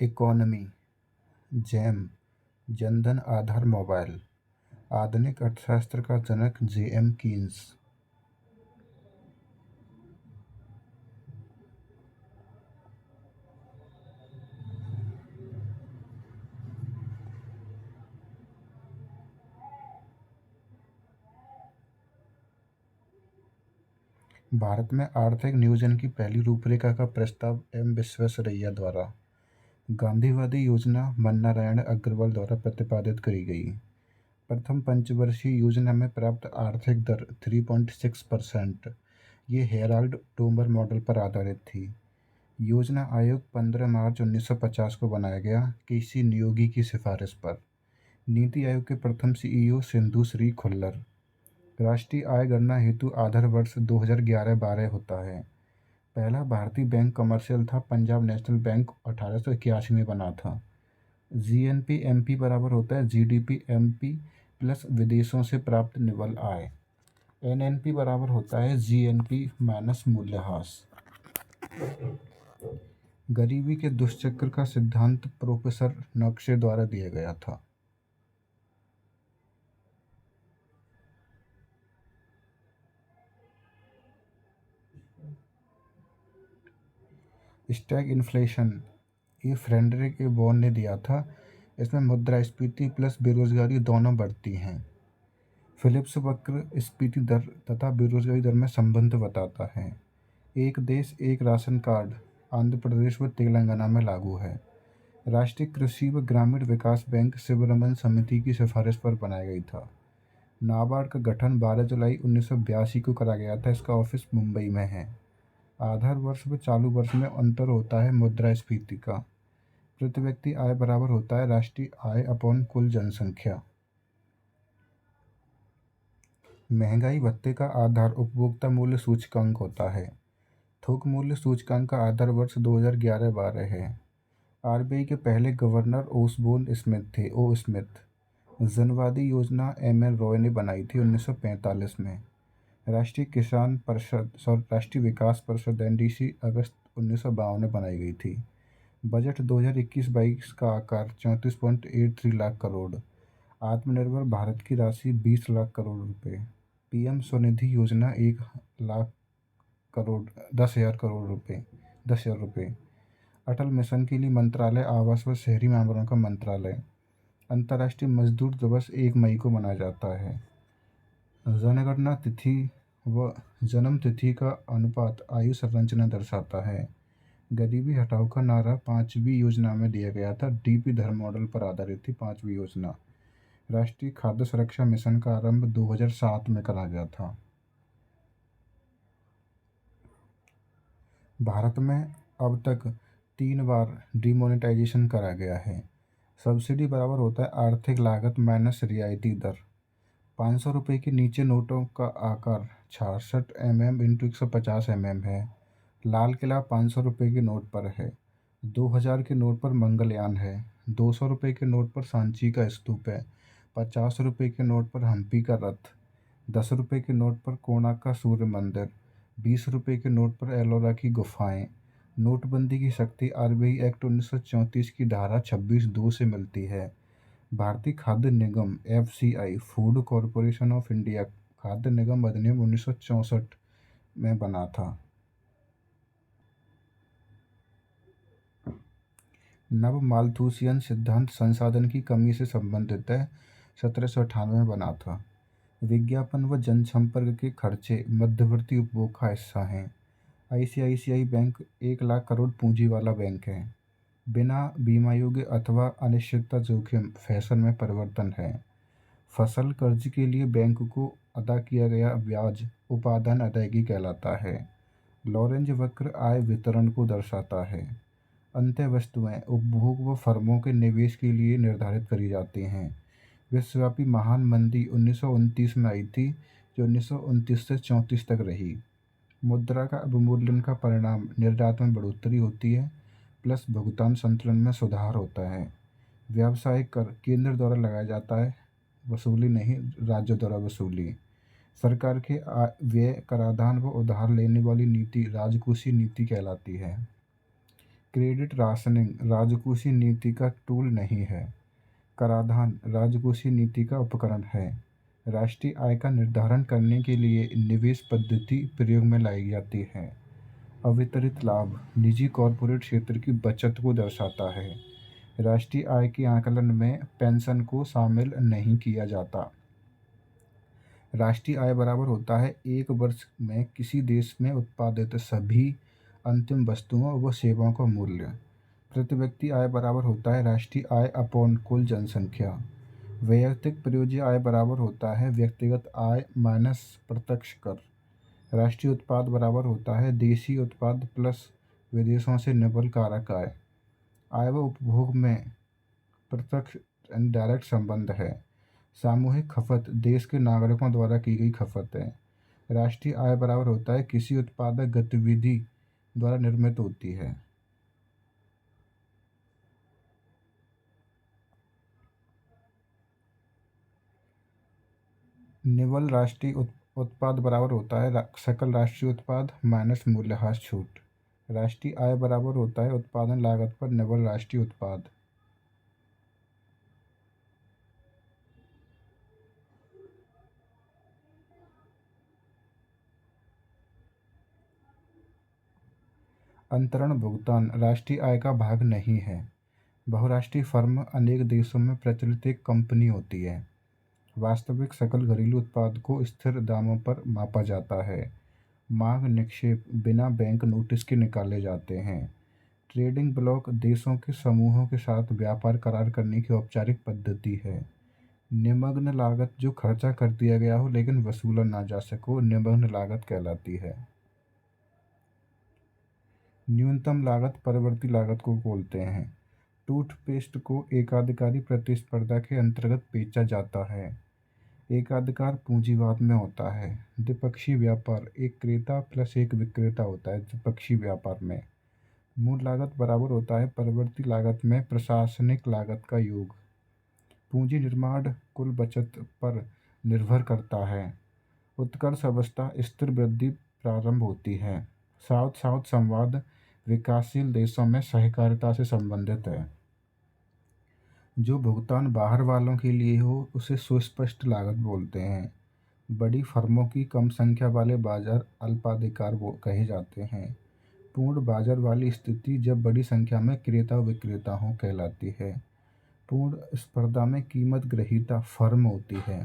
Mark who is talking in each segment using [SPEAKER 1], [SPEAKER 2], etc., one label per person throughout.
[SPEAKER 1] Economy, jam, Jan Dhan Aadhaar mobile. आधुनिक अर्थशास्त्र का जनक जेएम कीन्स। भारत में आर्थिक नियोजन की पहली रूपरेखा का प्रस्ताव एम विश्वेश्वरैया द्वारा गांधीवादी योजना मन्नारायण अग्रवाल द्वारा प्रतिपादित करी गई। प्रथम पंचवर्षीय योजना में प्राप्त आर्थिक दर 3.6%। ये हेराल्ड टोमर मॉडल पर आधारित थी। योजना आयोग 15 मार्च 1950 को बनाया गया, केसी नियोगी की सिफारिश पर। नीति आयोग के प्रथम सीईओ सिंधु श्री खुल्लर। राष्ट्रीय आय गणना हेतु आधार वर्ष 2011-12 होता है। पहला भारतीय बैंक कमर्शियल था, पंजाब नेशनल बैंक 1881 में बना था। जीएनपी एमपी बराबर होता है जीडीपी एमपी प्लस विदेशों से प्राप्त निवल आय। एनएनपी बराबर होता है जीएनपी माइनस मूल्यह्रास। गरीबी के दुष्चक्र का सिद्धांत प्रोफेसर नक्शे द्वारा दिया गया था। स्टैग इन्फ्लेशन ये फ्रेडरिक ए बॉन ने दिया था। इसमें मुद्रास्फीति प्लस बेरोजगारी दोनों बढ़ती हैं। फिलिप्स वक्र स्फीति दर तथा बेरोजगारी दर में संबंध बताता है। एक देश एक राशन कार्ड आंध्र प्रदेश व तेलंगाना में लागू है। राष्ट्रीय कृषि व ग्रामीण विकास बैंक शिवरमन समिति की सिफारिश पर बनाया गया था। नाबार्ड का गठन 12 जुलाई 1982 को करा गया था। इसका ऑफिस मुंबई में है। आधार वर्ष व चालू वर्ष में अंतर होता है मुद्रास्फीति का। प्रति व्यक्ति आय बराबर होता है राष्ट्रीय आय अपॉन कुल जनसंख्या। महंगाई भत्ते का आधार उपभोक्ता मूल्य सूचकांक होता है। थोक मूल्य सूचकांक का आधार वर्ष 2011-12 है। आरबीआई के पहले गवर्नर ओसबोर्न स्मिथ थे, ओ स्मिथ। जनवादी योजना एमएन रॉय ने बनाई थी 1945 में। राष्ट्रीय किसान परिषद राष्ट्रीय विकास परिषद एनडीसी अगस्त 1952 में बनाई गई थी। बजट 2021-22 का आकार 34.83 लाख करोड़। आत्मनिर्भर भारत की राशि 20 लाख करोड़ रुपए। पीएम स्वनिधि योजना 10,000 करोड़ रुपए। अटल मिशन के लिए मंत्रालय आवास व शहरी मामलों का मंत्रालय। अंतर्राष्ट्रीय मजदूर दिवस 1 मई को मनाया जाता है। जनगणना तिथि व जन्म तिथि का अनुपात आयु संरचना दर्शाता है। गरीबी हटाओ का नारा 5वीं योजना में दिया गया था। डीपी धर्म मॉडल पर आधारित थी 5वीं योजना। राष्ट्रीय खाद्य सुरक्षा मिशन का आरंभ 2007 में करा गया था। भारत में अब तक 3 बार डिमोनेटाइजेशन करा गया है। सब्सिडी बराबर होता है आर्थिक लागत माइनस रियायती दर। 500 रुपये के नीचे नोटों का आकार 66 mm इंटू 150 mm है। लाल किला 500 रुपये के नोट पर है। 2000 के नोट पर मंगलयान है। 200 रुपये के नोट पर सांची का स्तूप है। 50 रुपये के नोट पर हम्पी का रथ। 10 रुपये के नोट पर कोणार्क का सूर्य मंदिर। 20 रुपये के नोट पर एलोरा की गुफाएं। नोटबंदी की शक्ति आरबीआई एक्ट 1934 की धारा 26(2) से मिलती है। भारतीय खाद्य निगम FCI food corporation of India खाद्य निगम अधिनियम 1964 में बना था। नव माल्थुसियन सिद्धांत संसाधन की कमी से संबंधित है। 1798 में बना था। विज्ञापन व जनसंपर्क के खर्चे मध्यवर्ती उपभोग का हिस्सा हैं। आईसीआईसीआई बैंक 1 लाख करोड़ पूंजी वाला बैंक है। बिना बीमा योग्य अथवा अनिश्चितता जोखिम फैशन में परिवर्तन है। फसल कर्ज के लिए बैंक को अदा किया गया ब्याज उपादान अदायगी कहलाता है। लॉरेंज वक्र आय वितरण को दर्शाता है। अंत्य वस्तुएं उपभोग व फर्मों के निवेश के लिए निर्धारित करी जाती हैं। विश्वव्यापी महान मंदी 1929 में आई थी, जो 1929 से 34 तक रही। मुद्रा का अवमूल्यन का परिणाम निर्यात में बढ़ोतरी होती है प्लस भुगतान संतुलन में सुधार होता है। व्यावसायिक कर केंद्र द्वारा लगाया जाता है, वसूली नहीं, राज्य द्वारा वसूली। सरकार के व्यय कराधान व उधार लेने वाली नीति राजकोषीय नीति कहलाती है। क्रेडिट राशनिंग राजकोषीय नीति का टूल नहीं है। कराधान राजकोषीय नीति का उपकरण है। राष्ट्रीय आय का निर्धारण करने के लिए निवेश पद्धति प्रयोग में लाई जाती है। अवितरित लाभ निजी कॉरपोरेट क्षेत्र की बचत को दर्शाता है। राष्ट्रीय आय के आकलन में पेंशन को शामिल नहीं किया जाता। राष्ट्रीय आय बराबर होता है एक वर्ष में किसी देश में उत्पादित सभी अंतिम वस्तुओं व सेवाओं का मूल्य। प्रति व्यक्ति आय बराबर होता है राष्ट्रीय आय अपॉन कुल जनसंख्या। वैयक्तिक प्रयोज्य आय बराबर होता है व्यक्तिगत आय माइनस प्रत्यक्ष कर। राष्ट्रीय उत्पाद बराबर होता है देशी उत्पाद प्लस विदेशों से निर्भर कारक आय। आय व उपभोग में प्रत्यक्ष डायरेक्ट संबंध है। सामूहिक खपत देश के नागरिकों द्वारा की गई खपत है। राष्ट्रीय आय बराबर होता है किसी उत्पादक गतिविधि द्वारा निर्मित होती है। निव्वल राष्ट्रीय उत्पाद बराबर होता है सकल राष्ट्रीय उत्पाद माइनस मूल्यह्रास छूट। राष्ट्रीय आय बराबर होता है उत्पादन लागत पर निव्वल राष्ट्रीय उत्पाद। अंतरण भुगतान राष्ट्रीय आय का भाग नहीं है। बहुराष्ट्रीय फर्म अनेक देशों में प्रचलित एक कंपनी होती है। वास्तविक सकल घरेलू उत्पाद को स्थिर दामों पर मापा जाता है। मांग निक्षेप बिना बैंक नोटिस के निकाले जाते हैं। ट्रेडिंग ब्लॉक देशों के समूहों के साथ व्यापार करार करने की औपचारिक पद्धति है। निमग्न लागत जो खर्चा कर दिया गया हो लेकिन वसूला ना जा सको निमग्न लागत कहलाती है। न्यूनतम लागत परवर्ती लागत को बोलते हैं। टूथपेस्ट को एकाधिकारी प्रतिस्पर्धा के अंतर्गत बेचा जाता है। एकाधिकार पूंजीवाद में होता है। द्विपक्षीय व्यापार एक क्रेता प्लस एक विक्रेता होता है द्विपक्षीय व्यापार में। मूल लागत बराबर होता है परिवर्ती लागत में प्रशासनिक लागत का योग। पूंजी निर्माण कुल बचत पर निर्भर करता है। उत्कर्ष अवस्था स्थिर वृद्धि प्रारंभ होती है। साउथ साउथ संवाद विकासशील देशों में सहकारिता से संबंधित है। जो भुगतान बाहर वालों के लिए हो उसे सुस्पष्ट लागत बोलते हैं। बड़ी फर्मों की कम संख्या वाले बाजार अल्पाधिकार वो कहे जाते हैं। पूर्ण बाजार वाली स्थिति जब बड़ी संख्या में क्रेता विक्रेता हों कहलाती है। पूर्ण स्पर्धा में कीमत ग्रहीता फर्म होती है।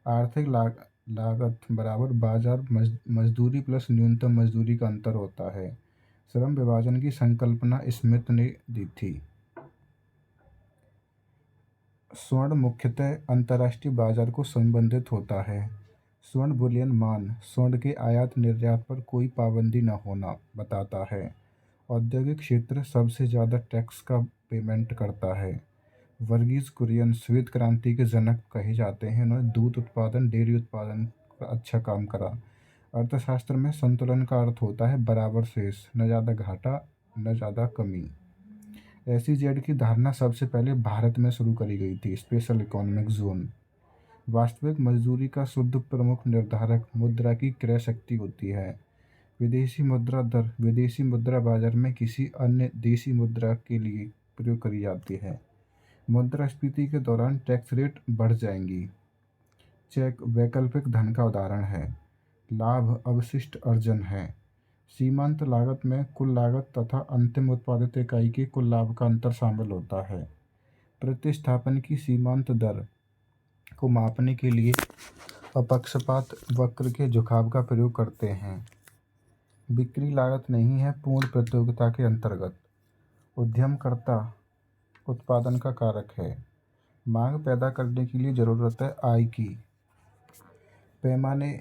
[SPEAKER 1] आर्थिक लागत बराबर बाजार मजदूरी प्लस न्यूनतम मजदूरी का अंतर होता है। श्रम विभाजन की संकल्पना स्मिथ ने दी थी। स्वर्ण मुख्यतः अंतर्राष्ट्रीय बाजार को संबंधित होता है। स्वर्ण बुलियन मान स्वर्ण के आयात निर्यात पर कोई पाबंदी न होना बताता है। औद्योगिक क्षेत्र सबसे ज़्यादा टैक्स का पेमेंट करता है। वर्गीज कुरियन श्वेत क्रांति के जनक कहे जाते हैं। उन्होंने दूध उत्पादन डेयरी उत्पादन का अच्छा काम करा। अर्थशास्त्र में संतुलन का अर्थ होता है बराबर शेष, न ज़्यादा घाटा न ज़्यादा कमी। एसईजेड की धारणा सबसे पहले भारत में शुरू करी गई थी। Special economic zone. वास्तविक मजदूरी का शुद्ध प्रमुख निर्धारक मुद्रा की क्रय शक्ति होती है। विदेशी मुद्रा दर विदेशी मुद्रा बाजार में किसी अन्य देशी मुद्रा के लिए प्रयोग करी जाती है। मुद्रास्फीति के दौरान टैक्स रेट बढ़ जाएंगी। चेक वैकल्पिक धन का उदाहरण है। लाभ अवशिष्ट अर्जन है। सीमांत लागत में कुल लागत तथा अंतिम उत्पादित इकाई के कुल लाभ का अंतर शामिल होता है। प्रतिस्थापन की सीमांत दर को मापने के लिए अपक्षपात वक्र के झुकाव का प्रयोग करते हैं। बिक्री लागत नहीं है पूर्ण प्रतियोगिता के अंतर्गत। उद्यमकर्ता उत्पादन का कारक है। मांग पैदा करने के लिए ज़रूरत है आय की। पैमाने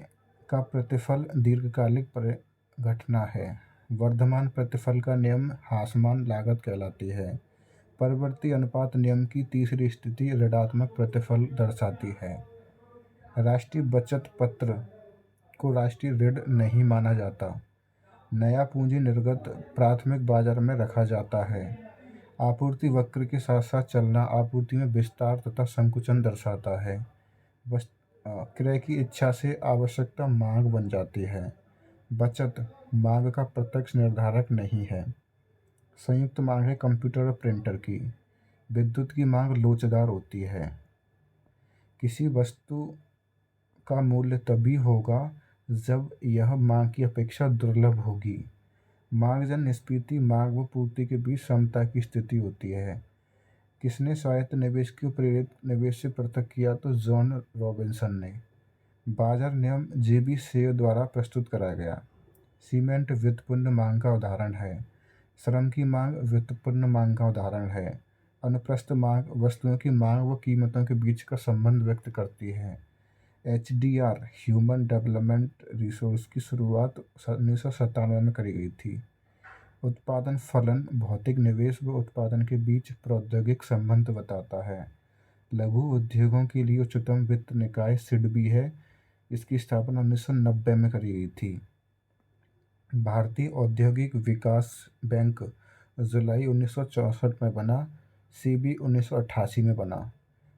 [SPEAKER 1] का प्रतिफल दीर्घकालिक घटना है। वर्धमान प्रतिफल का नियम ह्रासमान लागत कहलाती है। परिवर्ती अनुपात नियम की तीसरी स्थिति ऋणात्मक प्रतिफल दर्शाती है। राष्ट्रीय बचत पत्र को राष्ट्रीय ऋण नहीं माना जाता। नया पूंजी निर्गत प्राथमिक बाजार में रखा जाता है। आपूर्ति वक्र के साथ साथ चलना आपूर्ति में विस्तार तथा संकुचन दर्शाता है। क्रय की इच्छा से आवश्यकता मांग बन जाती है। बचत मांग का प्रत्यक्ष निर्धारक नहीं है। संयुक्त मांग है कंप्यूटर और प्रिंटर की। विद्युत की मांग लोचदार होती है। किसी वस्तु का मूल्य तभी होगा जब यह मांग की अपेक्षा दुर्लभ होगी। मार्गजन निष्पत्ति मांग व पूर्ति के बीच समता की स्थिति होती है। किसने स्वायत्त निवेश को प्रेरित निवेश से पृथक किया? तो जॉन रॉबिन्सन ने। बाजार नियम जेबी सेय द्वारा प्रस्तुत कराया गया। सीमेंट व्युत्पन्न मांग का उदाहरण है। श्रम की मांग व्युत्पन्न मांग का उदाहरण है। अनुप्रस्थ मांग वस्तुओं की मांग व कीमतों के बीच का संबंध व्यक्त करती है। HDR ह्यूमन डेवलपमेंट रिसोर्स की शुरुआत 1997 में करी गई थी। उत्पादन फलन भौतिक निवेश व उत्पादन के बीच प्रौद्योगिक संबंध बताता है। लघु उद्योगों के लिए उच्चतम वित्त निकाय सिडबी है। इसकी स्थापना 1990 में करी गई थी। भारतीय औद्योगिक विकास बैंक जुलाई 1964 में बना। सीबी 1988 में बना।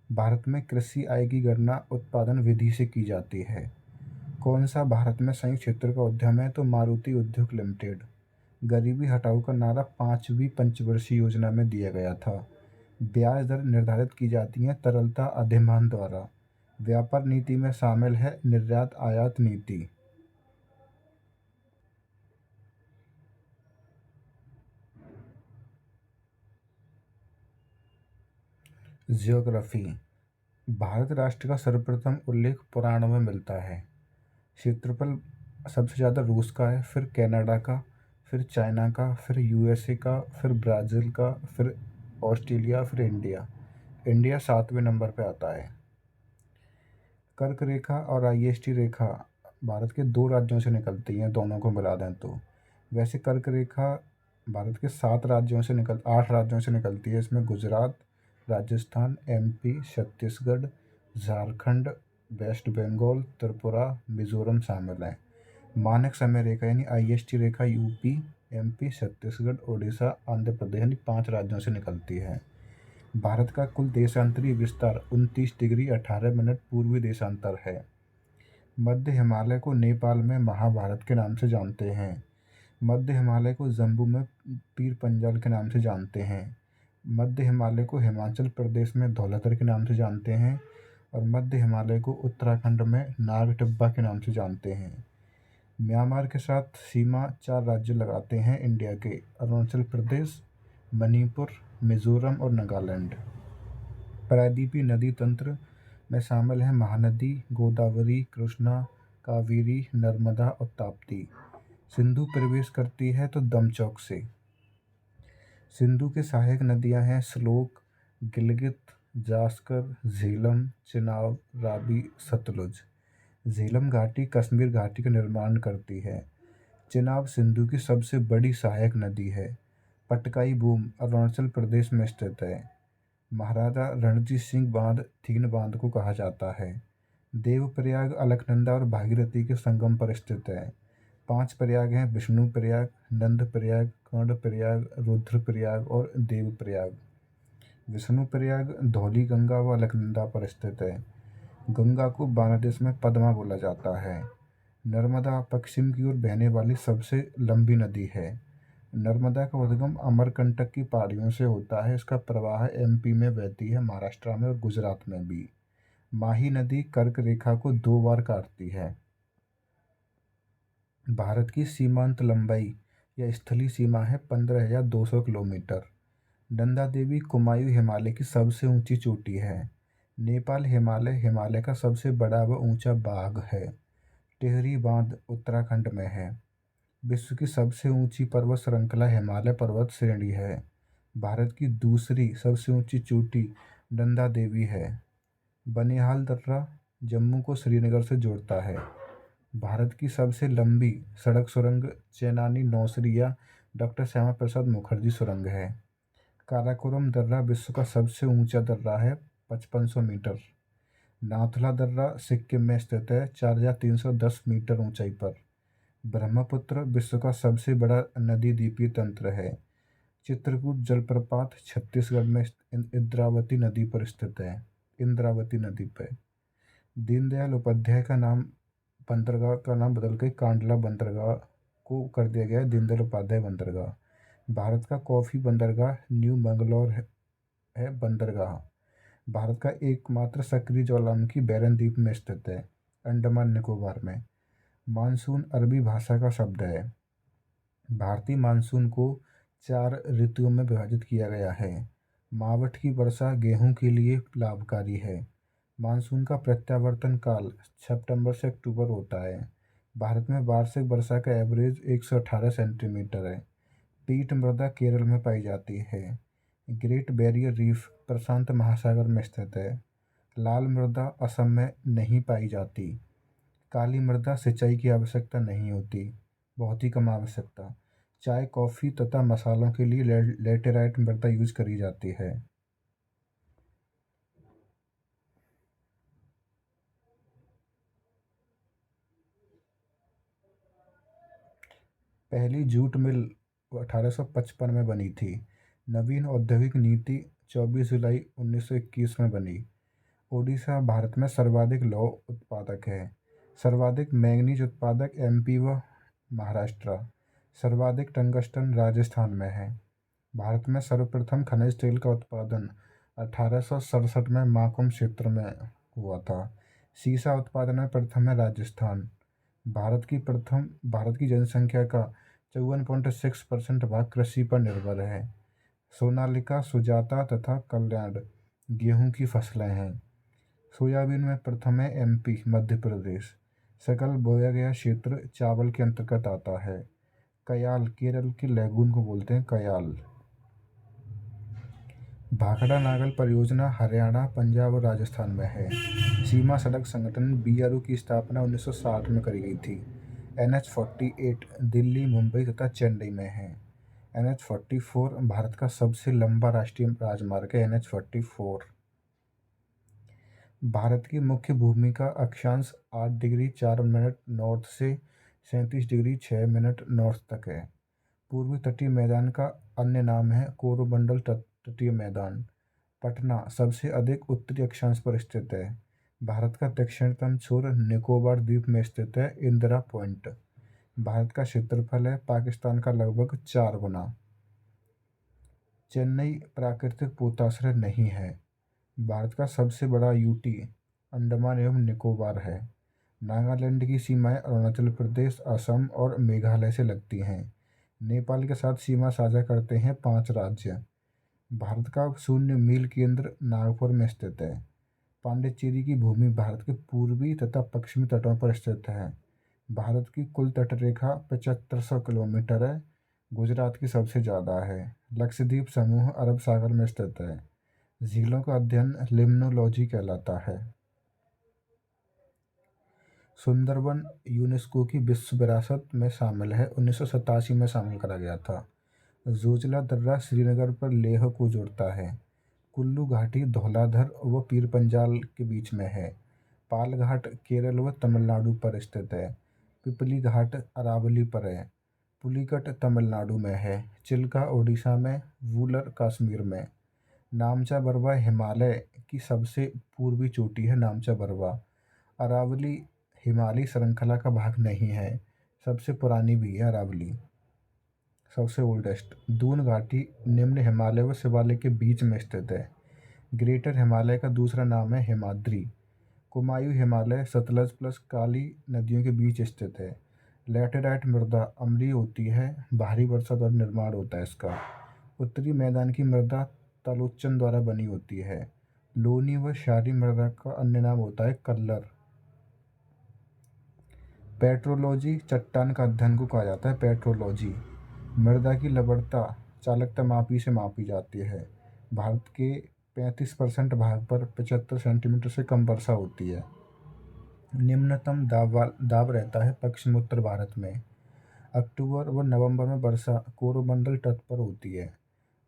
[SPEAKER 1] भारत में कृषि आय की गणना उत्पादन विधि से की जाती है। कौन सा भारत में संयुक्त क्षेत्र का उद्यम है? तो मारुति उद्योग लिमिटेड। गरीबी हटाओ का नारा 5वीं पंचवर्षीय योजना में दिया गया था। ब्याज दर निर्धारित की जाती है तरलता अधिमान द्वारा। व्यापार नीति में शामिल है निर्यात आयात नीति। ज्योग्राफी। भारत राष्ट्र का सर्वप्रथम उल्लेख पुराणों में मिलता है। क्षेत्रफल सबसे ज़्यादा रूस का है, फिर कनाडा का, फिर चाइना का, फिर यूएसए का, फिर ब्राज़ील का, फिर ऑस्ट्रेलिया, फिर इंडिया। इंडिया 7वें नंबर पे आता है। कर्क रेखा और आईएसटी रेखा भारत के 2 राज्यों से निकलती हैं, दोनों को मिला दें तो। वैसे कर्क रेखा भारत के 8 राज्यों से निकलती है। इसमें गुजरात, राजस्थान, एमपी, छत्तीसगढ़, झारखंड, वेस्ट बंगाल, त्रिपुरा, मिजोरम शामिल हैं। मानक समय रेखा यानी आईएसटी रेखा यूपी, एमपी, छत्तीसगढ़, उड़ीसा, आंध्र प्रदेश यानी 5 राज्यों से निकलती है। भारत का कुल देशांतरी विस्तार 29 डिग्री 18 मिनट पूर्वी देशांतर है। मध्य हिमालय को नेपाल में महाभारत के नाम से जानते हैं। मध्य हिमालय को जम्मू में पीर पंजाल के नाम से जानते हैं। मध्य हिमालय को हिमाचल प्रदेश में धौलाधर के नाम से जानते हैं। और मध्य हिमालय को उत्तराखंड में नाग टिब्बा के नाम से जानते हैं। म्यांमार के साथ सीमा 4 राज्य लगाते हैं इंडिया के: अरुणाचल प्रदेश, मणिपुर, मिजोरम और नागालैंड। प्रायद्वीपीय नदी तंत्र में शामिल हैं महानदी, गोदावरी, कृष्णा, कावेरी, नर्मदा और ताप्ती। सिंधु प्रवेश करती है तो दमचौक से। सिंधु के सहायक नदियां हैं श्लोक, गिलगित, जास्कर, झेलम, चिनाब, रावी, सतलुज। झेलम घाटी कश्मीर घाटी का निर्माण करती है। चिनाब सिंधु की सबसे बड़ी सहायक नदी है। पटकाई बूम अरुणाचल प्रदेश में स्थित है। महाराजा रणजीत सिंह बांध थीन बांध को कहा जाता है। देवप्रयाग अलकनंदा और भागीरथी के संगम पर स्थित है। 5 प्रयाग हैं: विष्णु प्रयाग, नंद प्रयाग, कर्ण प्रयाग, रुद्र प्रयाग और देव प्रयाग। विष्णु प्रयाग धौली गंगा व अलकनंदा पर स्थित है। गंगा को बांग्लादेश में पद्मा बोला जाता है। नर्मदा पश्चिम की ओर बहने वाली सबसे लंबी नदी है। नर्मदा का उद्गम अमरकंटक की पहाड़ियों से होता है। इसका प्रवाह एमपी में बहती है, महाराष्ट्र में और गुजरात में भी। माही नदी कर्क रेखा को 2 बार काटती है। भारत की सीमांत लंबाई या स्थलीय सीमा है 15,200 किलोमीटर। नंदा देवी कुमायूं हिमालय की सबसे ऊंची चोटी है। नेपाल हिमालय हिमालय का सबसे बड़ा व ऊंचा बाघ है। टिहरी बांध उत्तराखंड में है। विश्व की सबसे ऊंची पर्वत श्रृंखला हिमालय पर्वत श्रेणी है। भारत की दूसरी सबसे ऊंची चोटी नंदा देवी है। बनिहाल दर्रा जम्मू को श्रीनगर से जोड़ता है। भारत की सबसे लंबी सड़क सुरंग चेनानी नौसरी या डॉक्टर श्यामा प्रसाद मुखर्जी सुरंग है। काराकोरम दर्रा विश्व का सबसे ऊंचा दर्रा है, 5500 मीटर। नाथुला दर्रा सिक्किम में स्थित है, 4310 मीटर ऊंचाई पर। ब्रह्मपुत्र विश्व का सबसे बड़ा नदी द्वीपीय तंत्र है। चित्रकूट जलप्रपात छत्तीसगढ़ में इंद्रावती नदी पर स्थित है। इंद्रावती नदी पर दीनदयाल उपाध्याय का नाम बंदरगाह का नाम बदल के कांडला बंदरगाह को कर दिया गया है, दीनदयाल उपाध्याय बंदरगाह। भारत का कॉफी बंदरगाह न्यू मंगलौर है बंदरगाह। भारत का एकमात्र सक्रिय ज्वालामुखी बैरन द्वीप में स्थित है, अंडमान निकोबार में। मानसून अरबी भाषा का शब्द है। भारतीय मानसून को 4 ऋतुओं में विभाजित किया गया है। मावठ की वर्षा गेहूं के लिए लाभकारी है। मानसून का प्रत्यावर्तन काल सितंबर से अक्टूबर होता है। भारत में वार्षिक वर्षा का एवरेज 118 सेंटीमीटर है। पीठ मृदा केरल में पाई जाती है। ग्रेट बैरियर रीफ प्रशांत महासागर में स्थित है। लाल मृदा असम में नहीं पाई जाती। काली मृदा सिंचाई की आवश्यकता नहीं होती, बहुत ही कम आवश्यकता। चाय, कॉफ़ी तथा मसालों के लिए लेटेराइट मृदा यूज करी जाती है। पहली जूट मिल 1855 में बनी थी। नवीन औद्योगिक नीति 24 जुलाई 1921 में बनी। ओडिशा भारत में सर्वाधिक लौह उत्पादक है। सर्वाधिक मैंगनीज उत्पादक एमपी व महाराष्ट्र। सर्वाधिक टंगस्टन राजस्थान में है। भारत में सर्वप्रथम खनिज तेल का उत्पादन 1867 में माकुम क्षेत्र में हुआ था। सीसा उत्पादन में प्रथम है राजस्थान। भारत की जनसंख्या का 54.6% भाग कृषि पर निर्भर है। सोनालिका, सुजाता तथा कल्याण गेहूं की फसलें हैं। सोयाबीन में प्रथम है एमपी मध्य प्रदेश। सकल बोया गया क्षेत्र चावल के अंतर्गत आता है। कयाल केरल के लैगून को बोलते हैं कयाल। भाखड़ा नागल परियोजना हरियाणा, पंजाब और राजस्थान में है। सीमा सड़क संगठन बीआरओ की स्थापना 1960 में करी गई थी। NH-48 दिल्ली, मुंबई तथा चेन्नई में है। NH-44 भारत का सबसे लंबा राष्ट्रीय राजमार्ग है। NH-44 भारत की मुख्य भूमि का अक्षांश 8 डिग्री 4 मिनट नॉर्थ से 37 डिग्री 6 मिनट नॉर्थ तक है। पूर्वी तटीय मैदान का अन्य नाम है कोरोमंडल तटीय मैदान। पटना सबसे अधिक उत्तरी अक्षांश पर स्थित है। भारत का दक्षिणतम छोर निकोबार द्वीप में स्थित है इंदिरा पॉइंट। भारत का क्षेत्रफल है पाकिस्तान का लगभग 4 गुना। चेन्नई प्राकृतिक पोताश्रय नहीं है। भारत का सबसे बड़ा यूटी अंडमान एवं निकोबार है। नागालैंड की सीमाएं अरुणाचल प्रदेश, असम और मेघालय से लगती हैं। नेपाल के साथ सीमा साझा करते हैं 5 राज्य। भारत का शून्य मील केंद्र नागपुर में स्थित है। पांडिचेरी की भूमि भारत के पूर्वी तथा पश्चिमी तटों पर स्थित है। भारत की कुल तटरेखा 7500 किलोमीटर है। गुजरात की सबसे ज़्यादा है। लक्षद्वीप समूह अरब सागर में स्थित है। झीलों का अध्ययन लिम्नोलॉजी कहलाता है। सुंदरबन यूनेस्को की विश्व विरासत में शामिल है। 1987 में शामिल करा गया था। जोजिला दर्रा श्रीनगर पर लेह को जोड़ता है। कुल्लू घाटी धौलाधर व पीर पंजाल के बीच में है। पाल घाट केरल व तमिलनाडु पर स्थित है। पिपली घाट अरावली पर है। पुलिकट तमिलनाडु में है। चिल्का ओडिशा में, वूलर कश्मीर में। नामचा बरवा हिमालय की सबसे पूर्वी चोटी है। नामचा बरवा अरावली हिमालय श्रृंखला का भाग नहीं है। सबसे पुरानी भी है अरावली, सबसे ओल्डेस्ट। दून घाटी निम्न हिमालय व शिवालिक के बीच में स्थित है। ग्रेटर हिमालय का दूसरा नाम है हिमाद्री। कुमायूं हिमालय सतलज प्लस काली नदियों के बीच स्थित है। लैटेराइट मृदा अम्लीय होती है। भारी वर्षा द्वारा निर्माण होता है इसका। उत्तरी मैदान की मृदा तालोचन द्वारा बनी होती है। लोनी व क्षारीय मृदा का अन्य नाम होता है कल्लर। पेट्रोलॉजी चट्टान का अध्ययन को कहा जाता है पेट्रोलॉजी। मृदा की लवणता चालकता मापी से मापी जाती है। भारत के 35% भाग पर 75 सेंटीमीटर से कम वर्षा होती है। निम्नतम दाब रहता है पश्चिम उत्तर भारत में। अक्टूबर व नवंबर में वर्षा कोरोमंडल तट पर होती है।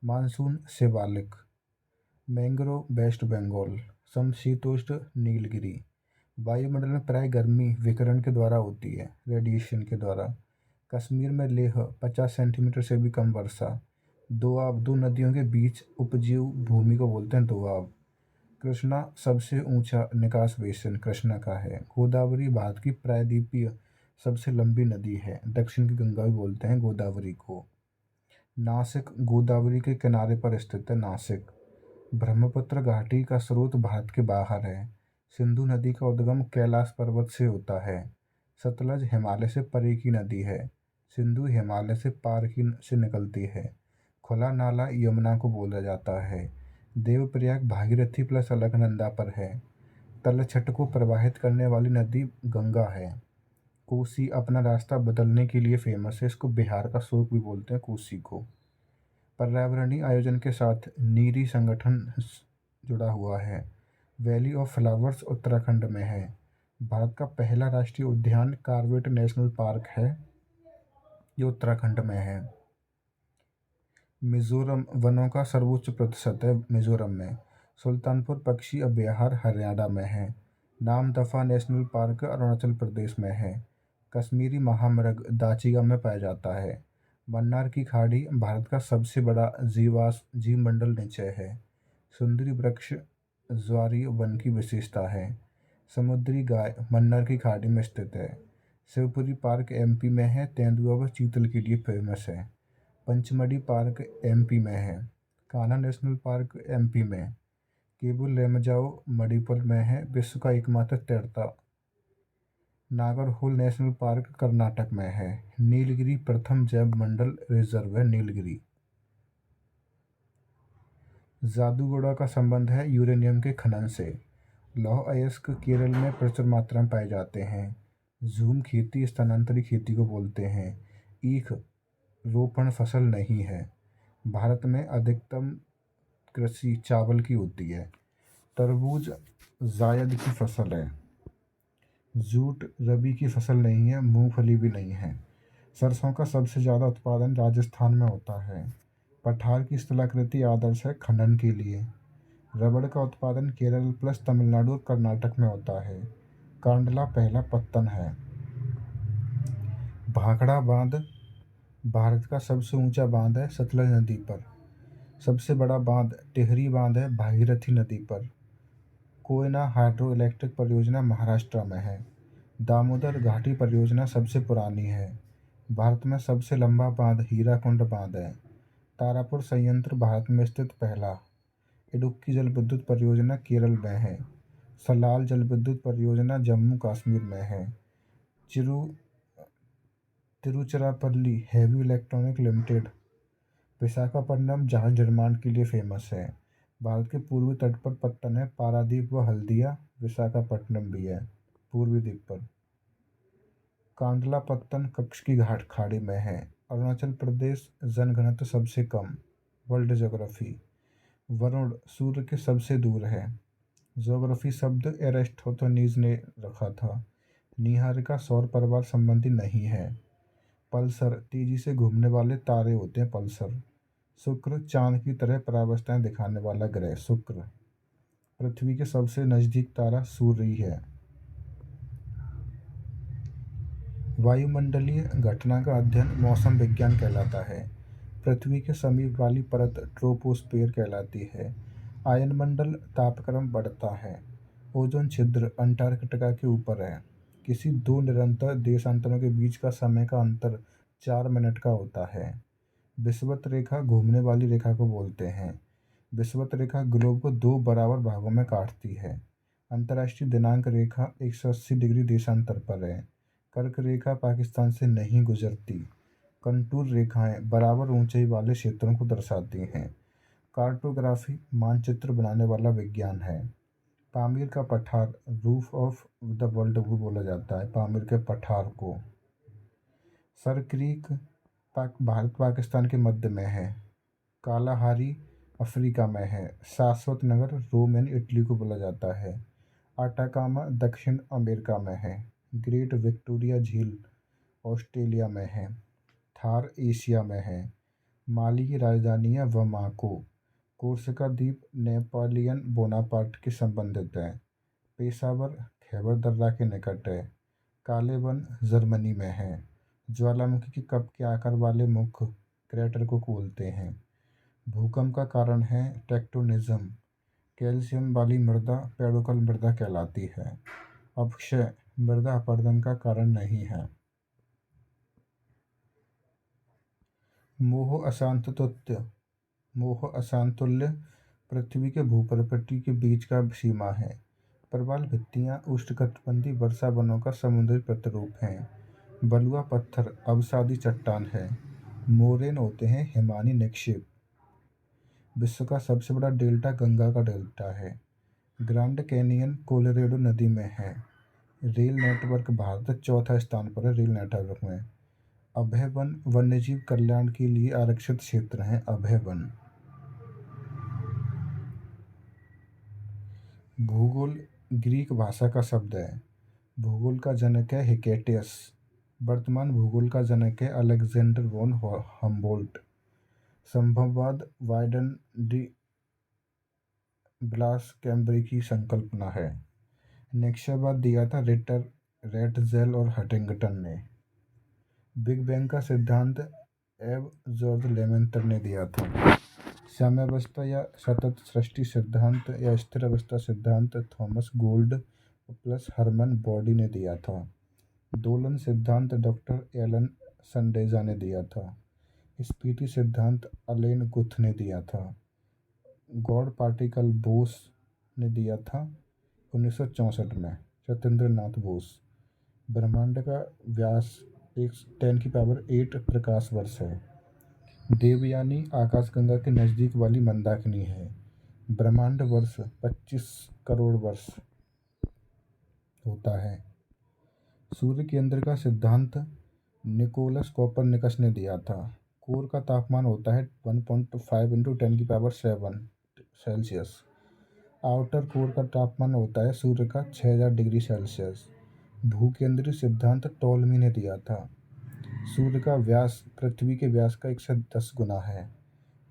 [SPEAKER 1] मानसून शिवालिक। मैंग्रोव वेस्ट बंगाल। समशीतोष्ण नीलगिरी। वायुमंडल में प्राय गर्मी विकिरण के द्वारा होती है, रेडिएशन के द्वारा। कश्मीर में लेह 50 सेंटीमीटर से भी कम वर्षा। दोआब दो नदियों के बीच उपजीव भूमि को बोलते हैं दोआब। कृष्णा सबसे ऊंचा निकास बेसिन कृष्णा का है। गोदावरी भारत की प्रायद्वीपीय सबसे लंबी नदी है। दक्षिण की गंगा भी बोलते हैं गोदावरी को। नासिक गोदावरी के किनारे पर स्थित है। नासिक ब्रह्मपुत्र घाटी का स्रोत भारत के बाहर है। सिंधु नदी का उद्गम कैलाश पर्वत से होता है। सतलज हिमालय से परे की नदी है। सिंधु हिमालय से पार की से निकलती है। खुला नाला यमुना को बोला जाता है। देवप्रयाग भागीरथी प्लस अलकनंदा पर है। तलछट को प्रवाहित करने वाली नदी गंगा है। कोसी अपना रास्ता बदलने के लिए फेमस है। इसको बिहार का शोक भी बोलते हैं, कोसी को। पर्यावरणीय आयोजन के साथ नीरी संगठन जुड़ा हुआ है। वैली ऑफ फ्लावर्स उत्तराखंड में है। भारत का पहला राष्ट्रीय उद्यान कार्बेट नेशनल पार्क है, जो उत्तराखंड में है। मिजोरम वनों का सर्वोच्च प्रतिशत है मिजोरम में। सुल्तानपुर पक्षी अभयारण्य हरियाणा में है। नामदफा नेशनल पार्क अरुणाचल प्रदेश में है। कश्मीरी महामृग दाचिगा में पाया जाता है। मन्नार की खाड़ी भारत का सबसे बड़ा जीवमंडल निचय है। सुंदरी वृक्ष ज्वारीय वन की विशेषता है। समुद्री गाय मन्नार की खाड़ी में स्थित है। शिवपुरी पार्क एमपी में है। तेंदुआ व चीतल के लिए फेमस है। पंचमढ़ी पार्क एमपी में है। कान्हा नेशनल पार्क एमपी में। केबुल लेमजाओ मणिपुर में है। विश्व का एकमात्र तैरता। नागरहोल नेशनल पार्क कर्नाटक में है। नीलगिरी प्रथम जैव मंडल रिजर्व है। नीलगिरी। जादूगोड़ा का संबंध है यूरेनियम के खनन से। लौह अयस्क केरल में प्रचुर मात्रा में पाए जाते हैं। झूम खेती स्थानांतरित खेती को बोलते हैं। ईख रोपण फसल नहीं है। भारत में अधिकतम कृषि चावल की होती है। तरबूज जायद की फसल है। जूट रबी की फसल नहीं है। मूंगफली भी नहीं है। सरसों का सबसे ज़्यादा उत्पादन राजस्थान में होता है। पठार की स्थलाकृति आदर्श है खनन के लिए। रबड़ का उत्पादन केरल प्लस तमिलनाडु और कर्नाटक में होता है। कांडला पहला पत्तन है। भाखड़ा बांध भारत का सबसे ऊंचा बांध है सतलज नदी पर। सबसे बड़ा बांध टिहरी बांध है भागीरथी नदी पर। कोयना हाइड्रो इलेक्ट्रिक परियोजना महाराष्ट्र में है। दामोदर घाटी परियोजना सबसे पुरानी है। भारत में सबसे लंबा बांध हीराकुंड बांध है। तारापुर संयंत्र भारत में स्थित पहला। इडुक्की जल विद्युत परियोजना केरल में है। सलाल जल विद्युत परियोजना जम्मू कश्मीर में है। चिरू Tiruchirappalli heavy electronic limited Visakhapatnam जहाज निर्माण के लिए फेमस है। भारत के पूर्वी तट पर पत्तन है पारादीप व हल्दिया। विशाखापट्टनम भी है पूर्वी द्वीप पर। कांडला पत्तन कच्छ की घाट खाड़ी में है। अरुणाचल प्रदेश जनघनत्व सबसे कम। वर्ल्ड ज्योग्राफी वरुण सूर्य के सबसे दूर है। ज्योग्राफी शब्द एरिस्टोथनीज ने रखा था। निहारिका सौर परिवार संबंधी नहीं है। पल्सर तेजी से घूमने वाले तारे होते हैं पल्सर। शुक्र चांद की तरह परावस्थाएं दिखाने वाला ग्रह शुक्र। पृथ्वी के सबसे नजदीक तारा सूर्य ही है। वायुमंडलीय घटना का अध्ययन मौसम विज्ञान कहलाता है। पृथ्वी के समीप वाली परत ट्रोपोस्फियर कहलाती है। आयनमंडल तापक्रम बढ़ता है। ओजोन छिद्र अंटार्कटिका के ऊपर है। किसी दो निरंतर देशांतरों के बीच का समय का अंतर 4 मिनट का होता है। विषुवत रेखा घूमने वाली रेखा को बोलते हैं। विषुवत रेखा ग्लोब को दो बराबर भागों में काटती है। अंतर्राष्ट्रीय दिनांक रेखा 180 डिग्री देशांतर पर है। कर्क रेखा पाकिस्तान से नहीं गुजरती। कंटूर रेखाएं बराबर ऊंचाई वाले क्षेत्रों को दर्शाती हैं। कार्टोग्राफी मानचित्र बनाने वाला विज्ञान है। पामीर का पठार रूफ ऑफ द वर्ल्ड भी बोला जाता है पामीर के पठार को। सर क्रीक भारत पाकिस्तान के मध्य में है। कालाहारी अफ्रीका में है। शाश्वत नगर रोम यानी इटली को बोला जाता है। आटाकामा दक्षिण अमेरिका में है। ग्रेट विक्टोरिया झील ऑस्ट्रेलिया में है। थार एशिया में है। माली की राजधानी है बमाको। कोर्सिका द्वीप नेपोलियन बोनापार्ट के संबंधित है। पेशावर खैबर दर्रा के निकट है। काले वन जर्मनी में है। ज्वालामुखी के कप के आकार वाले मुख क्रेटर को बोलते हैं। भूकंप का कारण है टेक्टोनिज्म। कैल्शियम वाली मृदा पेडोकल मृदा कहलाती है। अपक्षय मृदा अपरदन का कारण नहीं है। मोह अशांतत्व मोह अशांतुल्य पृथ्वी के भूप्रपट्टी के बीच का सीमा है। प्रवाल भित्तियां उष्णकटिबंधीय वर्षा वनों का समुद्री प्रतिरूप हैं। बलुआ पत्थर अवसादी चट्टान है। मोरेन होते हैं हिमानी निक्षेप। विश्व का सबसे बड़ा डेल्टा गंगा का डेल्टा है। ग्रांड कैनियन कोलोराडो नदी में है। रेल नेटवर्क भारत चौथा स्थान पर है रेल नेटवर्क में। अभय वन वन्यजीव कल्याण के लिए आरक्षित क्षेत्र हैं। अभय वन। भूगोल ग्रीक भाषा का शब्द है। भूगोल का जनक है हिकेटियस। वर्तमान भूगोल का जनक है अलेक्जेंडर वॉन हम्बोल्ट। संभववाद वाइडन डी ब्लास कैम्ब्रे की संकल्पना है। नक्शेबाद दिया था रिटर रेटजेल और हटिंगटन ने। बिग बैंग का सिद्धांत एब जॉर्ज लेमेंटर ने दिया था। साम्यावस्था या सतत सृष्टि सिद्धांत या स्थिर अवस्था सिद्धांत Thomas Gold plus Hermann Bondi ने दिया था। दोलन सिद्धांत डॉक्टर एलन संडेजा ने दिया था। स्पीति सिद्धांत अलेन गुथ ने दिया था। गॉड पार्टिकल बोस ने दिया था 1964 में सत्येंद्र नाथ बोस। ब्रह्मांड का व्यास 10⁸ प्रकाश वर्ष है। देवयानी आकाशगंगा के नज़दीक वाली मंदाकिनी है। ब्रह्मांड वर्ष 25 करोड़ वर्ष होता है। सूर्य केंद्र का सिद्धांत निकोलस कोपरनिकस ने दिया था। कोर का तापमान होता है 1.5 × 10⁷ सेल्सियस। आउटर कोर का तापमान होता है सूर्य का 6000 डिग्री सेल्सियस। भूकेंद्रीय सिद्धांत टॉलमी ने दिया था। सूर्य का व्यास पृथ्वी के व्यास का 110 गुना है।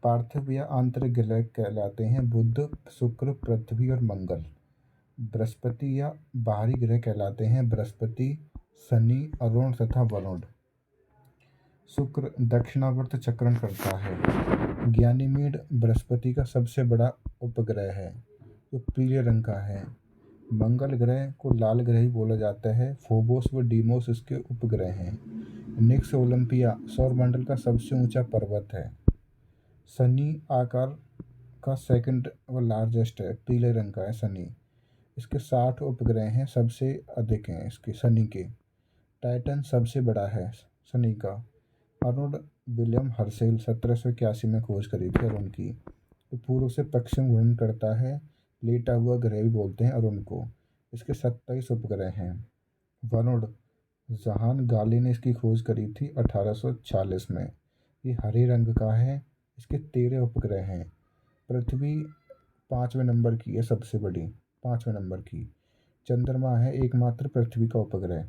[SPEAKER 1] पार्थिव या आंतरिक ग्रह कहलाते हैं बुध, शुक्र, पृथ्वी और मंगल। बृहस्पति या बाहरी ग्रह कहलाते हैं बृहस्पति, शनि, अरुण तथा वरुण। शुक्र दक्षिणावर्त चक्रण करता है। ज्ञानीमेड बृहस्पति का सबसे बड़ा उपग्रह है जो पीले रंग का है। मंगल ग्रह को लाल ग्रह ही बोला जाता है। फोबोस व डीमोस इसके उपग्रह हैं। निक्स ओलंपिया सौरमंडल का सबसे ऊंचा पर्वत है। शनि आकार का सेकंड व लार्जेस्ट है, पीले रंग का है शनि। इसके 60 उपग्रह हैं, सबसे अधिक हैं इसके शनि के। टाइटन सबसे बड़ा है शनि का। अरुण विलियम हर्शेल 1781 में खोज करी थी अरुण की। तो पूर्व से पश्चिम घूर्णन करता है, लेटा हुआ ग्रह भी बोलते हैं अरुण को। इसके 27 उपग्रह हैं। वरुण जहान गाली ने इसकी खोज करी थी 1846 में। ये हरे रंग का है। इसके 13 उपग्रह हैं। पृथ्वी 5वें नंबर की है, सबसे बड़ी 5वें नंबर की। चंद्रमा है एकमात्र पृथ्वी का उपग्रह।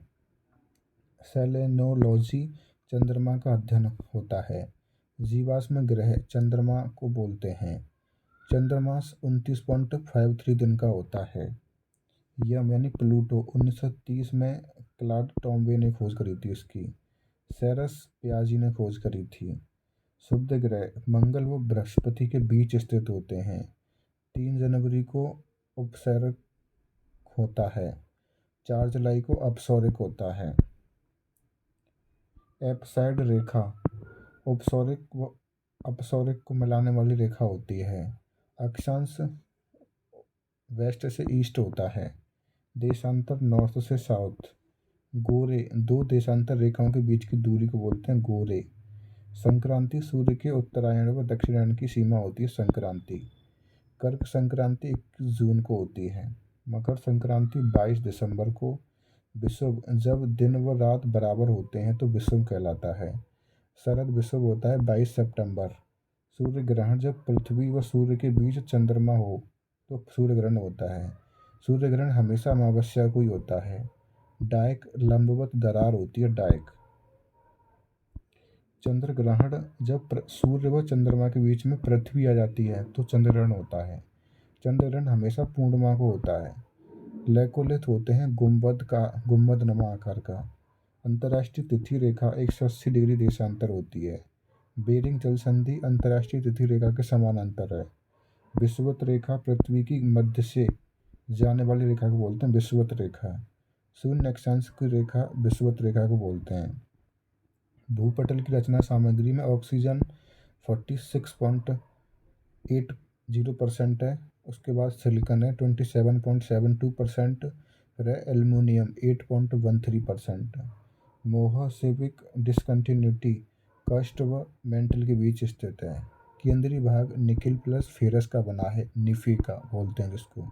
[SPEAKER 1] सेलेनोलॉजी चंद्रमा का अध्ययन होता है। जीवाश्म ग्रह चंद्रमा को बोलते हैं। चंद्रमा 29.53 दिन का होता है। यम यानी प्लूटो 1930 में क्लाड टॉम्बे ने खोज करी थी इसकी। सेरस पियाजी ने खोज करी थी। शुभ ग्रह मंगल व बृहस्पति के बीच स्थित होते हैं। 3 जनवरी को उपसर्ग होता है। 4 जुलाई को अपसौरिक होता है। एपसाइड रेखा उपसौरिक व अपसौरिक को मिलाने वाली रेखा होती है। अक्षांश वेस्ट से ईस्ट होता है। देशांतर नॉर्थ से साउथ। गोरे 2 देशांतर रेखाओं के बीच की दूरी को बोलते हैं गोरे। संक्रांति सूर्य के उत्तरायण व दक्षिणायन की सीमा होती है संक्रांति। कर्क संक्रांति 21 जून को होती है। मकर संक्रांति 22 दिसंबर को। विषुव जब दिन व रात बराबर होते हैं तो विषुव कहलाता है। शरद विषुव होता है 22 सितंबर। सूर्य ग्रहण जब पृथ्वी व सूर्य के बीच चंद्रमा हो तो सूर्य ग्रहण होता है। सूर्य ग्रहण हमेशा अमावस्या को ही होता है। डायक लंबवत दरार होती है डायक। चंद्र ग्रहण जब सूर्य व चंद्रमा के बीच में पृथ्वी आ जाती है तो चंद्र ग्रहण होता है। चंद्र ग्रहण हमेशा पूर्णिमा को होता है। लेकोलिथ होते हैं गुम्बद नुमा आकार का। अंतर्राष्ट्रीय तिथि रेखा 180 डिग्री देशांतर होती है। बेरिंग जल संधि अंतर्राष्ट्रीय तिथि रेखा के समानांतर है। विषुवत रेखा पृथ्वी की मध्य से जाने वाली रेखा को बोलते हैं विषुवत रेखा। शून्य अक्षांश की रेखा विषुवत रेखा को बोलते हैं। भूपटल की रचना सामग्री में ऑक्सीजन 46.80% है। उसके बाद सिलिकॉन है 27.72%, फिर है एल्युमिनियम 8.13%। मोहसेविक डिसकंटिन्यूटी कास्ट व मेंटल के बीच स्थित है। केंद्रीय भाग निकिल प्लस फेरस का बना है, निफी का बोलते हैं जिसको।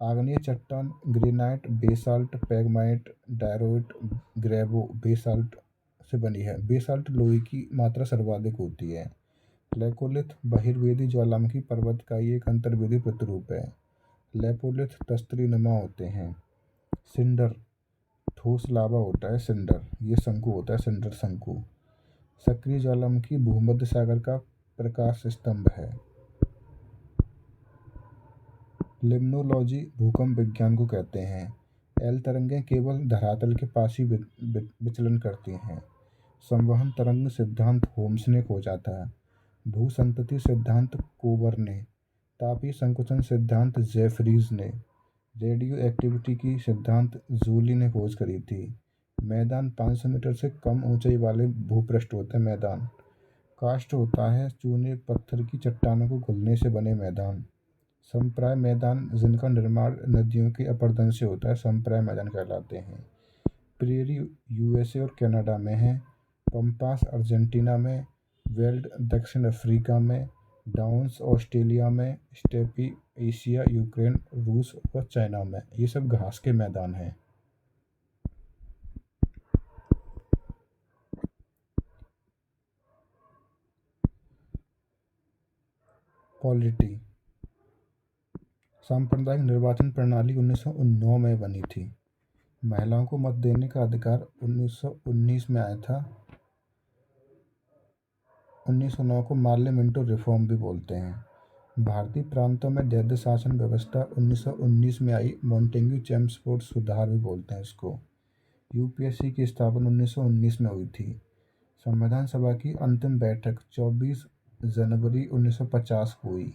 [SPEAKER 1] आग्नेय चट्टान ग्रेनाइट, बेसाल्ट, पैगमाइट, डायरोइट, ग्रेवो बेसाल्ट से बनी है। बेसाल्ट लोहे की मात्रा सर्वाधिक होती है। लेकोलिथ बहिर्वेदी ज्वालामुखी पर्वत का ही एक अंतर्वेदी प्रतिरूप है। लेपोलिथ तस्तरी नुमा होते हैं। सिंडर ठोस लावा होता है। सिंडर ये शंकु होता है, सिंडर शंकु। सक्रिय ज्वालामुखी भूमध्य सागर का प्रकाश स्तंभ है। लिम्नोलॉजी भूकंप विज्ञान को कहते हैं। एल तरंगें केवल धरातल के पास ही विचलन करती हैं। संवहन तरंग सिद्धांत होम्स ने खोजा था। भूसंतति सिद्धांत कोबर ने। तापीय संकुचन सिद्धांत जेफरीज ने। रेडियो एक्टिविटी की सिद्धांत जूली ने खोज करी थी। मैदान 500 मीटर से कम ऊंचाई वाले भूपृष्ठ होते हैं। मैदान कास्ट होता है चूने पत्थर की चट्टानों को घुलने से बने मैदान। संप्राय मैदान जिनका निर्माण नदियों के अपरदन से होता है, संप्राय मैदान कहलाते हैं। प्रेरी यूएसए और कनाडा में है। पंपास अर्जेंटीना में। वेल्ड दक्षिण अफ्रीका में। डाउन्स ऑस्ट्रेलिया में। स्टेपी एशिया, यूक्रेन, रूस और चाइना में। ये सब घास के मैदान हैं। पॉलिटी सांप्रदायिक निर्वाचन प्रणाली 1909 में बनी थी। महिलाओं को मत देने का अधिकार 1919 में आया था। 1909 को मार्ले मिंटो रिफॉर्म भी बोलते हैं। भारतीय प्रांतों में द्वैध शासन व्यवस्था 1919 में आई। मॉन्टेग्यू चेम्सफोर्ड सुधार भी बोलते हैं इसको। यूपीएससी की स्थापना 1919 में हुई थी। संविधान सभा की अंतिम बैठक 24 जनवरी 1950 को हुई।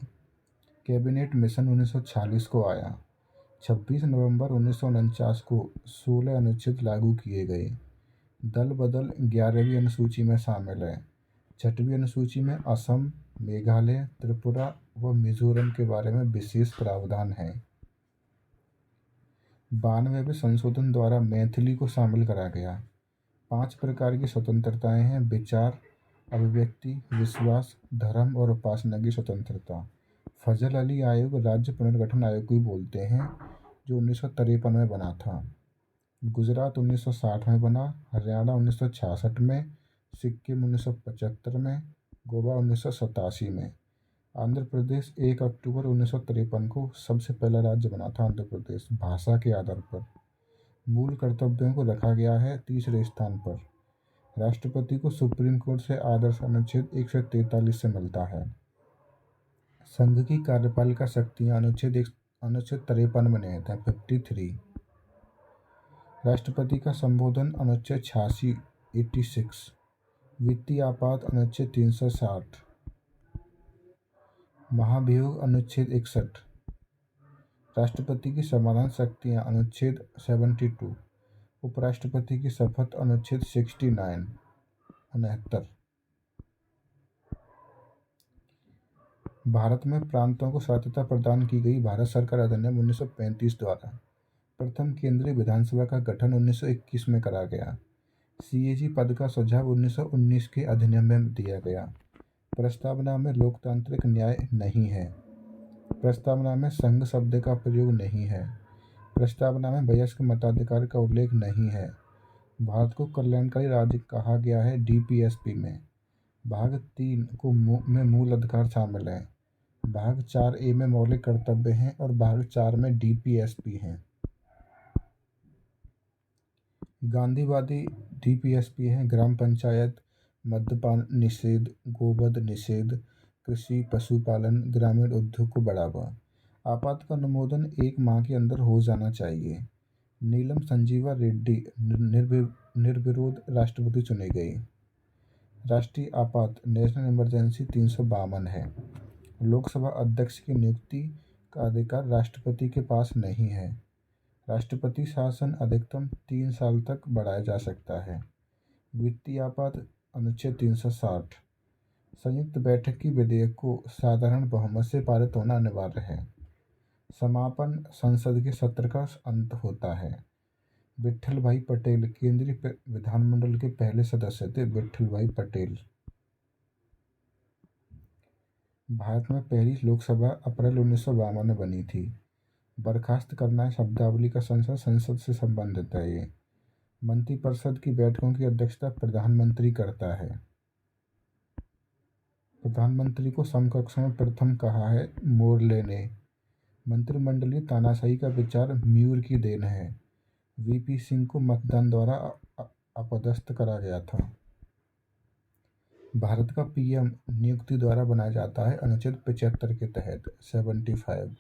[SPEAKER 1] कैबिनेट मिशन 1946 को आया। 26 नवंबर 1949 को 16 अनुच्छेद लागू किए गए। दल बदल 11वीं अनुसूची में शामिल है। 6वीं अनुसूची में असम, मेघालय, त्रिपुरा व मिजोरम के बारे में विशेष प्रावधान है। 92वें संशोधन द्वारा मैथिली को शामिल करा गया। 5 प्रकार की स्वतंत्रताएं हैं: विचार, अभिव्यक्ति, विश्वास, धर्म और उपासना की स्वतंत्रता। फजल अली आयोग राज्य पुनर्गठन आयोग को ही बोलते हैं, जो 1953 में बना था। गुजरात 1960 में बना। हरियाणा 1966 में। सिक्किम 1975 में। गोवा 1987 में। आंध्र प्रदेश 1 अक्टूबर 1953 को सबसे पहला राज्य बना था। आंध्र प्रदेश भाषा के आधार पर। मूल कर्तव्यों को रखा गया है तीसरे स्थान पर। राष्ट्रपति को सुप्रीम कोर्ट से आदर्श अनुच्छेद 143 से मिलता है। संघ की कार्यपालिका शक्तियां अनुच्छेद 53 में निहित है, 53। राष्ट्रपति का संबोधन अनुच्छेद 86, 86। वित्तीय आपात अनुच्छेद 360। महाभियोग अनुच्छेद 61। राष्ट्रपति की समाधान शक्तियां अनुच्छेद 72। उपराष्ट्रपति की शपथ अनुच्छेद 69, 69। भारत में प्रांतों को स्वायत्तता प्रदान की गई। भारत सरकार अधिनियम 1935 द्वारा। प्रथम केंद्रीय विधानसभा का गठन 1921 में करा गया। सीएजी पद का सुझाव 1919 के अधिनियम में दिया गया। प्रस्तावना में लोकतांत्रिक न्याय नहीं है। प्रस्तावना में संघ शब्द का प्रयोग नहीं है। प्रस्तावना में वयस्क मताधिकार का उल्लेख नहीं है। भारत को कल्याणकारी राज्य कहा गया है डीपीएसपी में। भाग 3 में मूल अधिकार शामिल है। भाग 4A में मौलिक कर्तव्य हैं और भाग 4 में डीपीएसपी हैं। गांधीवादी डीपीएसपी हैं: ग्राम पंचायत, मद्यपान निषेध, गोवध निषेध, कृषि पशुपालन, ग्रामीण उद्योग को बढ़ावा। आपात का अनुमोदन 1 माह के अंदर हो जाना चाहिए। नीलम संजीवा रेड्डी निर्विरोध राष्ट्रपति चुने गए। राष्ट्रीय आपात नेशनल इमरजेंसी 352 है। लोकसभा अध्यक्ष की नियुक्ति का अधिकार राष्ट्रपति के पास नहीं है। राष्ट्रपति शासन अधिकतम 3 साल तक बढ़ाया जा सकता है। वित्तीय आपात अनुच्छेद 360। संयुक्त बैठक की विधेयक को साधारण बहुमत से पारित होना अनिवार्य है। समापन संसद के सत्र का अंत होता है। विट्ठल भाई पटेल केंद्रीय विधानमंडल के पहले सदस्य थे। विट्ठल भाई पटेल। भारत में पहली लोकसभा अप्रैल 1952 में बनी थी। बर्खास्त करना है शब्दावली का संसद संसद से संबंधित है ये। मंत्रिपरिषद की बैठकों की अध्यक्षता प्रधानमंत्री करता है। प्रधानमंत्री को समकक्ष में प्रथम कहा है मोरले ने। मंत्रिमंडलीय तानाशाही का विचार म्यूर की देन है। वीपी सिंह को मतदान द्वारा अपदस्थ करा गया था। भारत का पीएम नियुक्ति द्वारा बनाया जाता है अनुच्छेद 75 के तहत 75।